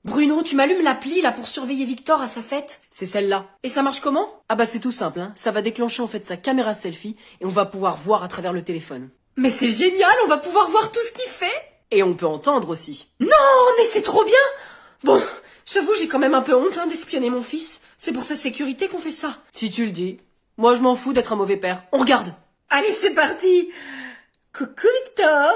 Bruno, tu m'allumes l'appli là pour surveiller Victor à sa fête? C'est celle-là. Et ça marche comment? Ah bah c'est tout simple, hein. Ça va déclencher en fait sa caméra selfie et on va pouvoir voir à travers le téléphone. Mais c'est génial, on va pouvoir voir tout ce qu'il fait. Et on peut entendre aussi. Non, mais c'est trop bien. Bon, j'avoue j'ai quand même un peu honte hein, d'espionner mon fils. C'est pour sa sécurité qu'on fait ça. Si tu le dis. Moi je m'en fous d'être un mauvais père. On regarde. Allez c'est parti. Coucou Victor.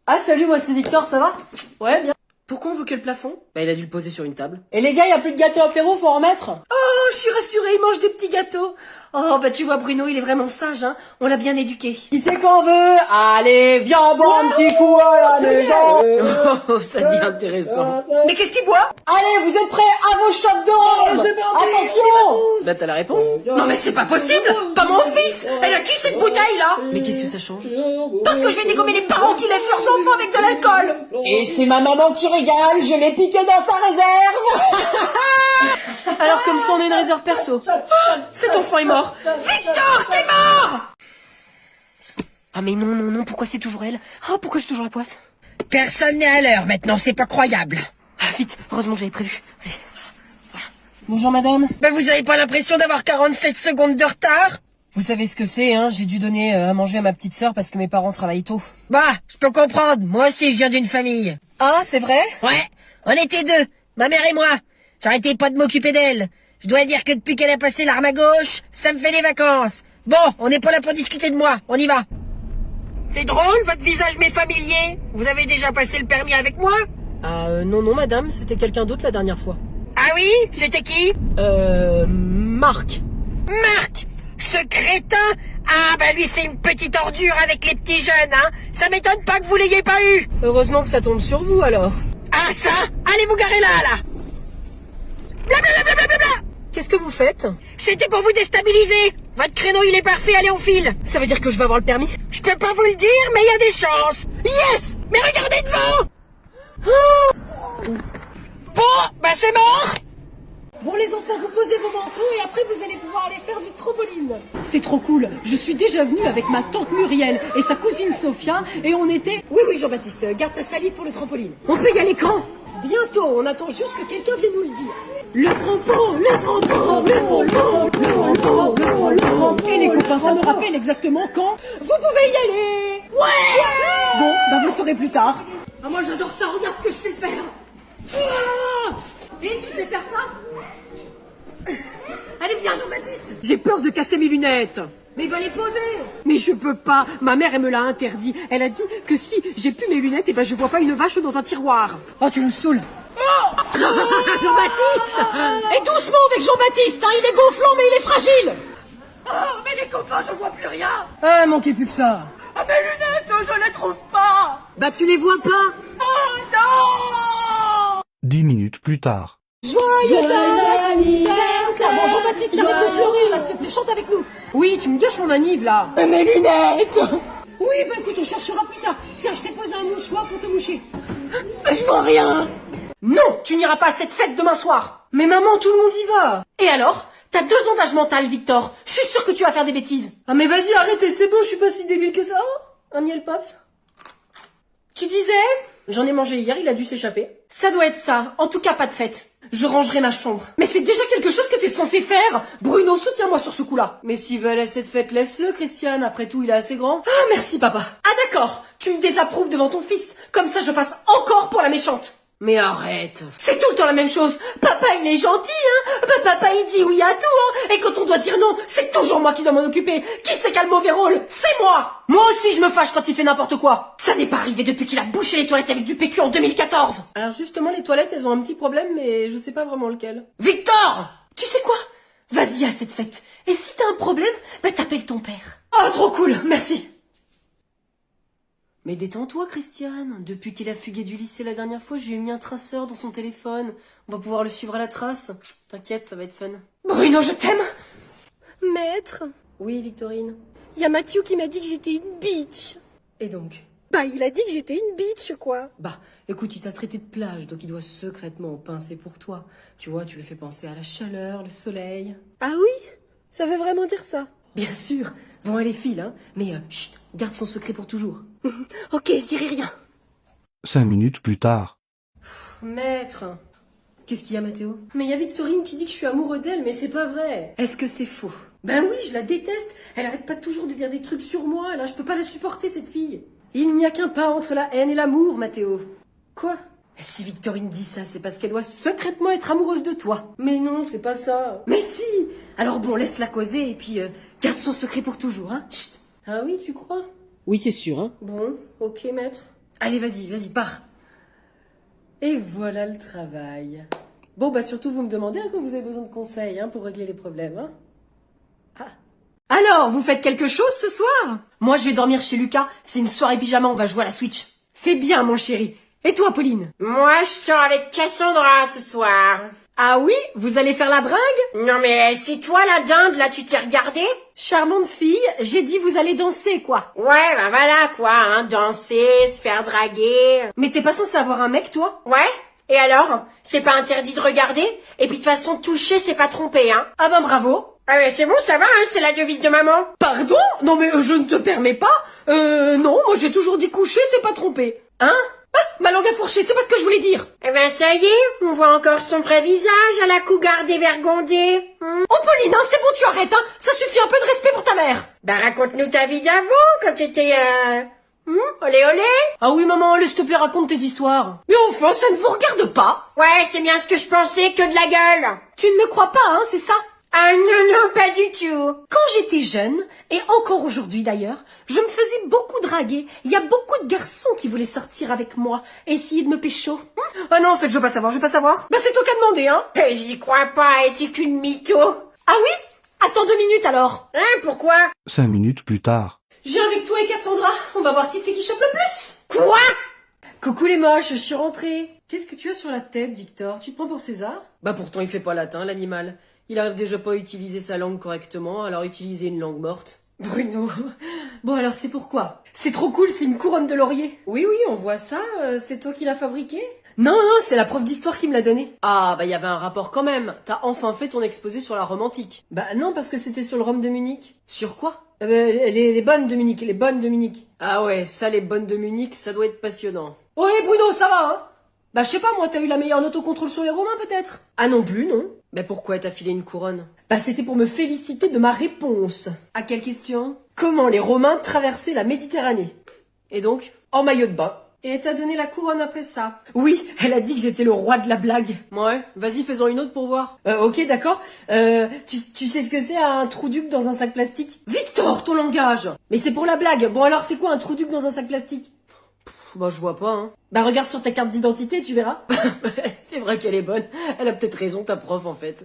Ah salut, moi c'est Victor, ça va? Ouais, bien. Pourquoi on veut que le plafond? Bah il a dû le poser sur une table. Et les gars, y a plus de gâteaux apéro, faut en remettre? Oh, je suis rassurée, il mange des petits gâteaux. Oh, bah tu vois Bruno, il est vraiment sage, hein. On l'a bien éduqué. Qui c'est qu'on veut? Allez, viens boire un petit coup à la maison. Oh, ça devient intéressant. Mais qu'est-ce qu'il boit? Allez, vous êtes prêts à vos shots de rhum? Attention. Là t'as la réponse? Non mais c'est pas possible. Pas mon fils. Elle a qui cette bouteille là? Mais qu'est-ce que ça change? Parce que je vais dégommer les parents qui laissent leurs enfants avec de l'alcool. Et c'est ma maman qui régale, je l'ai piqué dans sa réserve. Alors comme ça on a une réserve perso. Oh, cet enfant est mort. Victor, t'es mort. Ah mais non, pourquoi c'est toujours elle? Oh, pourquoi j'ai toujours la poisse? Personne n'est à l'heure maintenant, c'est pas croyable. Ah vite, heureusement que j'avais prévu. Allez, voilà. Bonjour madame. Ben vous avez pas l'impression d'avoir 47 secondes de retard? Vous savez ce que c'est, hein? J'ai dû donner à manger à ma petite sœur parce que mes parents travaillent tôt. Bah, je peux comprendre, moi aussi je viens d'une famille. Ah, c'est vrai? Ouais, on était deux, ma mère et moi. J'arrêtais pas de m'occuper d'elle. Je dois dire que depuis qu'elle a passé l'arme à gauche, ça me fait des vacances. Bon, on n'est pas là pour discuter de moi, on y va. C'est drôle, votre visage m'est familier. Vous avez déjà passé le permis avec moi? Ah non madame, c'était quelqu'un d'autre la dernière fois. Ah oui? C'était qui? Marc. Marc! Ce crétin! Ah bah lui c'est une petite ordure avec les petits jeunes, hein. Ça m'étonne pas que vous l'ayez pas eu. Heureusement que ça tombe sur vous alors. Ah ça? Allez vous garer là! Blablabla! Qu'est-ce que vous faites? C'était pour vous déstabiliser. Votre créneau il est parfait, allez on file. Ça veut dire que je vais avoir le permis? Je peux pas vous le dire, mais il y a des chances. Yes! Mais regardez devant! Bon, bah c'est mort! Bon les enfants, vous posez vos manteaux et après vous allez pouvoir aller faire du trampoline. C'est trop cool. Je suis déjà venue avec ma tante Muriel et sa cousine Sophia et on était... Oui Jean-Baptiste, garde ta salive pour le trampoline. On peut y aller quand? Bientôt, on attend juste que quelqu'un vienne nous le dire. Le trampo, le trampo, le trampo, le trampo, le trampo, le trampo. Et les copains, ça me rappelle exactement quand vous pouvez y aller. Ouais. Bon, bah vous saurez plus tard. Ah moi j'adore ça, regarde ce que je sais faire. Et tu sais faire ça? Allez viens Jean-Baptiste. J'ai peur de casser mes lunettes. Mais va les poser. Mais je peux pas, ma mère elle me l'a interdit. Elle a dit que si j'ai plus mes lunettes, et ben je vois pas une vache dans un tiroir. Oh, tu me saoules. Jean-Baptiste. Et doucement avec Jean-Baptiste, hein, il est gonflant mais il est fragile. Oh mais les copains, je vois plus rien. Ah, manquait plus que ça. Ah mes lunettes, je les trouve pas. Bah tu les vois pas. Oh non. 10 minutes plus tard. Joyeux anniversaire. Bon Jean-Baptiste, arrête de pleurer là, s'il te plaît, chante avec nous. Oui, tu me gâches mon anniv là. Mes lunettes. Oui, bah écoute, on cherchera plus tard. Tiens, je t'ai posé un mouchoir pour te moucher. Je vois rien. Non, tu n'iras pas à cette fête demain soir. Mais maman, tout le monde y va. Et alors? T'as 2 ans d'âge mental, Victor. Je suis sûre que tu vas faire des bêtises. Ah mais vas-y, arrêtez, c'est bon, je suis pas si débile que ça. Un miel pops. Tu disais? J'en ai mangé hier, il a dû s'échapper. Ça doit être ça. En tout cas, pas de fête. Je rangerai ma chambre. Mais c'est déjà quelque chose que t'es censé faire. Bruno, soutiens-moi sur ce coup-là. Mais s'il veut aller à cette fête, laisse-le, Christiane. Après tout, il est assez grand. Ah, merci, papa. Ah, d'accord. Tu me désapprouves devant ton fils. Comme ça, je passe encore pour la méchante. Mais arrête. C'est tout le temps la même chose. Papa, il est gentil, hein. Papa, il dit oui à tout, hein. Et quand on doit dire non, c'est toujours moi qui dois m'en occuper. Qui c'est qui a le mauvais rôle? C'est moi. Moi aussi, je me fâche quand il fait n'importe quoi. Ça n'est pas arrivé depuis qu'il a bouché les toilettes avec du PQ en 2014. Alors justement, les toilettes, elles ont un petit problème, mais je sais pas vraiment lequel. Victor! Tu sais quoi? Vas-y à cette fête. Et si t'as un problème, bah t'appelles ton père. Oh, trop cool. Merci. Mais détends-toi, Christiane. Depuis qu'il a fugué du lycée la dernière fois, je lui ai mis un traceur dans son téléphone. On va pouvoir le suivre à la trace. T'inquiète, ça va être fun. Bruno, je t'aime. Maître, Oui, Victorine. il y a Mathieu qui m'a dit que j'étais une bitch. Et donc? Bah, il a dit que j'étais une bitch, quoi. Bah, écoute, il t'a traité de plage, donc il doit secrètement pincer pour toi. Tu vois, tu le fais penser à la chaleur, le soleil. Ah oui? Ça veut vraiment dire ça? Bien sûr. Bon, elle est file, hein. Mais, chut, garde son secret pour toujours. Ok, je dirai rien. 5 minutes plus tard. Maître. Qu'est-ce qu'il y a, Mathéo? Mais il y a Victorine qui dit que je suis amoureux d'elle, mais c'est pas vrai. Est-ce que c'est faux? Ben oui, je la déteste. Elle arrête pas toujours de dire des trucs sur moi, là, je peux pas la supporter, cette fille. Il n'y a qu'un pas entre la haine et l'amour, Mathéo. Quoi? Si Victorine dit ça, c'est parce qu'elle doit secrètement être amoureuse de toi. Mais non, c'est pas ça. Mais si! Alors bon, laisse-la causer et puis garde son secret pour toujours, hein. Chut. Ah oui, tu crois? Oui, c'est sûr, hein. Bon, ok, maître. Allez, vas-y, pars. Et voilà le travail. Bon, bah surtout, vous me demandez quand vous avez besoin de conseils, hein, pour régler les problèmes, hein. Ah. Alors, vous faites quelque chose ce soir? Moi, je vais dormir chez Lucas. C'est une soirée pyjama, on va jouer à la Switch. C'est bien, mon chéri. Et toi, Pauline? Moi, je sors avec Cassandra ce soir. Ah oui? Vous allez faire la bringue? Non mais c'est toi la dinde, là, tu t'es regardée? Charmante fille, j'ai dit vous allez danser, quoi. Ouais, bah voilà, quoi, hein, danser, se faire draguer. Mais t'es pas censé avoir un mec, toi? Ouais? Et alors? C'est pas interdit de regarder? Et puis de toute façon, toucher, c'est pas tromper, hein. Ah ben bravo. Ah ouais, c'est bon, ça va, hein, c'est la devise de maman. Pardon? Non mais je ne te permets pas. Non, moi j'ai toujours dit coucher, c'est pas tromper. Hein? Ah, ma langue a fourché, c'est pas ce que je voulais dire. Eh ben ça y est, on voit encore son vrai visage à la cougar dévergondée. Oh Pauline, hein, c'est bon, tu arrêtes, hein. Ça suffit, un peu de respect pour ta mère. Bah raconte-nous ta vie d'avant, quand t'étais olé olé. Ah oui maman, laisse te plaît, raconte tes histoires. Mais enfin, ça ne vous regarde pas. Ouais, c'est bien ce que je pensais, que de la gueule. Tu ne me crois pas, hein, c'est ça? Ah non, pas du tout. Quand j'étais jeune, et encore aujourd'hui d'ailleurs, je me faisais beaucoup draguer. Il y a beaucoup de garçons qui voulaient sortir avec moi et essayer de me pécho. Ah non, en fait, je veux pas savoir. Bah c'est toi qui as demandé, hein. J'y crois pas, es-tu qu'une mytho? Ah oui? Attends 2 minutes alors. Hein, pourquoi? 5 minutes plus tard. Je viens avec toi et Cassandra. On va voir qui c'est qui chope le plus. Quoi? Coucou les moches, je suis rentrée. Qu'est-ce que tu as sur la tête, Victor? Tu te prends pour César? Bah pourtant il fait pas latin, l'animal. Il arrive déjà pas à utiliser sa langue correctement, alors utiliser une langue morte. Bruno. Bon alors c'est pourquoi? C'est trop cool, c'est une couronne de laurier. Oui, on voit ça, c'est toi qui l'as fabriqué? Non, c'est la prof d'histoire qui me l'a donné. Ah, bah il y avait un rapport quand même. T'as enfin fait ton exposé sur la Rome antique. Bah non, parce que c'était sur le Rome de Munich. Sur quoi? Les bonnes de Munich, les bonnes de Munich. Ah ouais, ça les bonnes de Munich, ça doit être passionnant. Oh hé Bruno, ça va, hein? Bah je sais pas, moi t'as eu la meilleure en autocontrôle sur les Romains peut-être? Ah non plus, non. Bah pourquoi t'as filé une couronne? Bah c'était pour me féliciter de ma réponse. À quelle question? Comment les Romains traversaient la Méditerranée? Et donc? En maillot de bain. Et elle t'a donné la couronne après ça? Oui, elle a dit que j'étais le roi de la blague. Ouais, vas-y faisons une autre pour voir. Ok d'accord. Tu sais ce que c'est un trou-duc dans un sac plastique? Victor, ton langage! Mais c'est pour la blague. Bon alors c'est quoi un trou-duc dans un sac plastique? Bah je vois pas, hein. Bah regarde sur ta carte d'identité, tu verras. C'est vrai qu'elle est bonne. Elle a peut-être raison, ta prof, en fait.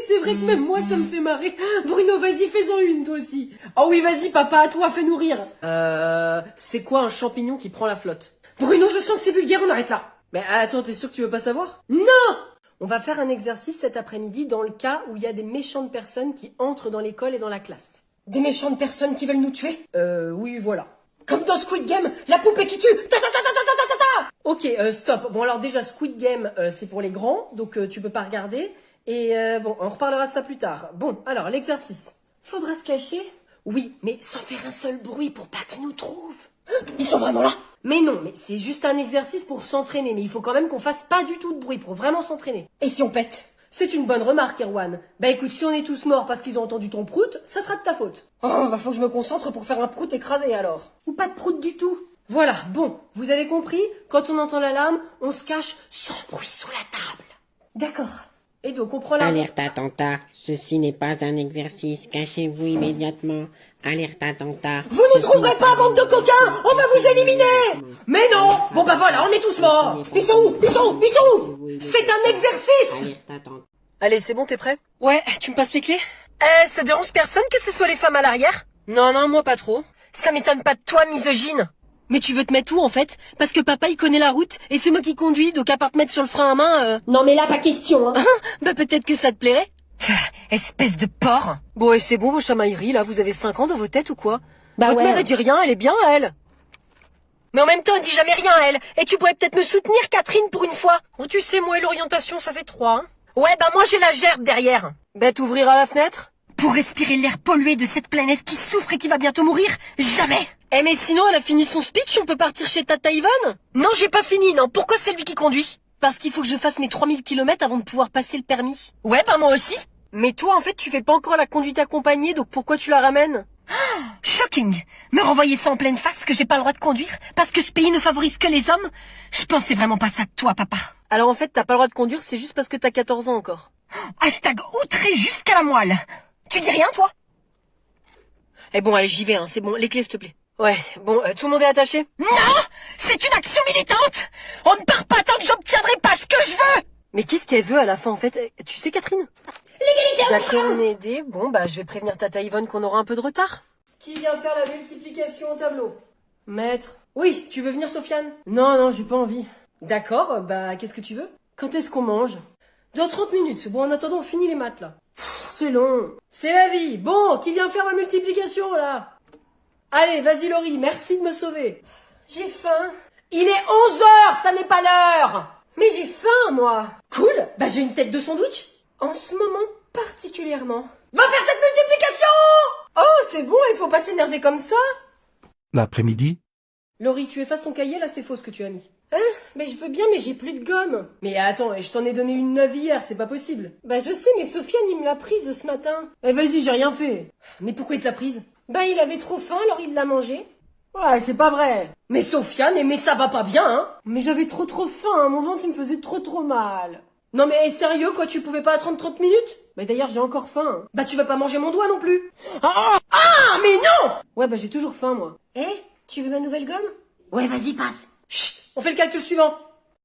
C'est vrai que même moi, ça me fait marrer. Bruno, vas-y, fais-en une, toi aussi. Oh oui, vas-y, papa, à toi, fais-nous rire. C'est quoi un champignon qui prend la flotte? Bruno, je sens que c'est vulgaire, on arrête là. Mais attends, t'es sûr que tu veux pas savoir? Non! On va faire un exercice cet après-midi dans le cas où il y a des méchantes personnes qui entrent dans l'école et dans la classe. Des méchantes personnes qui veulent nous tuer? Oui, voilà. Comme dans Squid Game, la poupée qui tue. Ta ta ta ta ta ta ta ta. Ok, stop. Bon alors déjà Squid Game, c'est pour les grands, donc tu peux pas regarder. Et bon, on reparlera de ça plus tard. Bon, alors l'exercice. Faudra se cacher? Oui, mais sans faire un seul bruit pour pas qu'ils nous trouvent. Ils sont vraiment là? Mais non, mais c'est juste un exercice pour s'entraîner. Mais il faut quand même qu'on fasse pas du tout de bruit pour vraiment s'entraîner. Et si on pète? C'est une bonne remarque, Erwan. Bah écoute, si on est tous morts parce qu'ils ont entendu ton prout, ça sera de ta faute. Oh, bah faut que je me concentre pour faire un prout écrasé alors. Ou pas de prout du tout. Voilà, bon, vous avez compris? Quand on entend l'alarme, on se cache sans bruit sous la table. D'accord. Et donc on prend la... Alerte attentat, ceci n'est pas un exercice, cachez-vous immédiatement. Alerte attentat. Vous ne trouverez pas, bande de coquins! On va vous éliminer! Mais non! Bon bah voilà, on est tous morts! Ils sont où? C'est un exercice! Alerte attentat. Allez, c'est bon, t'es prêt? Ouais, tu me passes les clés? Ça dérange personne que ce soit les femmes à l'arrière? Non, moi pas trop. Ça m'étonne pas de toi, misogyne. Mais tu veux te mettre où en fait? Parce que papa il connaît la route et c'est moi qui conduis, donc à part te mettre sur le frein à main... Non mais là pas question, hein. Bah peut-être que ça te plairait. Espèce de porc. Bon et c'est bon vos chamailleries là, vous avez 5 ans dans vos têtes ou quoi? Bah votre mère elle dit rien, elle est bien elle. Mais en même temps elle dit jamais rien elle. Et tu pourrais peut-être me soutenir Catherine pour une fois. Ou tu sais moi et l'orientation ça fait 3 hein. Ouais bah moi j'ai la gerbe derrière. Bah t'ouvriras la fenêtre? Pour respirer l'air pollué de cette planète qui souffre et qui va bientôt mourir? Jamais! Eh mais sinon elle a fini son speech, on peut partir chez Tata Yvonne? Non j'ai pas fini, non, pourquoi c'est lui qui conduit? Parce qu'il faut que je fasse mes 3000 km avant de pouvoir passer le permis. Ouais, bah moi aussi. Mais toi, en fait, tu fais pas encore la conduite accompagnée, donc pourquoi tu la ramènes? Shocking. Me renvoyer ça en pleine face que j'ai pas le droit de conduire parce que ce pays ne favorise que les hommes. Je pensais vraiment pas ça de toi, papa. Alors en fait, t'as pas le droit de conduire, c'est juste parce que t'as 14 ans encore. Hashtag outré jusqu'à la moelle. Tu dis rien, toi? Eh bon, allez, j'y vais, hein, c'est bon, les clés, s'il te plaît. Ouais, bon, tout le monde est attaché? Non! C'est une action militante! On ne part pas tant que j'obtiendrai pas ce que je veux! Mais qu'est-ce qu'elle veut à la fin, en fait? Tu sais, Catherine? L'égalité D'accord, on est aidé. Bon, bah, je vais prévenir Tata Yvonne qu'on aura un peu de retard. Qui vient faire la multiplication au tableau? Maître. Oui, tu veux venir, Sofiane? Non, j'ai pas envie. D'accord, bah, qu'est-ce que tu veux? Quand est-ce qu'on mange? Dans 30 minutes. Bon, en attendant, on finit les maths, là. C'est long. C'est la vie. Bon, qui vient faire ma multiplication, là? Allez, vas-y, Laurie, merci de me sauver. J'ai faim. Il est 11h, ça n'est pas l'heure. Mais j'ai faim, moi. Cool, bah j'ai une tête de sandwich. En ce moment, particulièrement. Va faire cette multiplication! Oh, c'est bon, il faut pas s'énerver comme ça. L'après-midi, Laurie, tu effaces ton cahier, là, c'est faux ce que tu as mis. Hein? Mais je veux bien, mais j'ai plus de gomme. Mais attends, je t'en ai donné une neuve hier, c'est pas possible. Bah je sais, mais Sofiane, il me l'a prise ce matin. Eh vas-y, j'ai rien fait. Mais pourquoi il te l'a prise? Bah il avait trop faim, alors il l'a mangée. Ouais, c'est pas vrai. Mais Sofiane, mais ça va pas bien, hein? Mais j'avais trop faim, hein, mon ventre il me faisait trop mal. Non mais sérieux, quoi, tu pouvais pas attendre 30 minutes? Bah d'ailleurs, j'ai encore faim. Hein. Bah tu vas pas manger mon doigt non plus. Ah, mais non! Ouais, bah j'ai toujours faim, moi. Tu veux ma nouvelle gomme? Ouais, vas-y, passe. Chut, on fait le calcul suivant.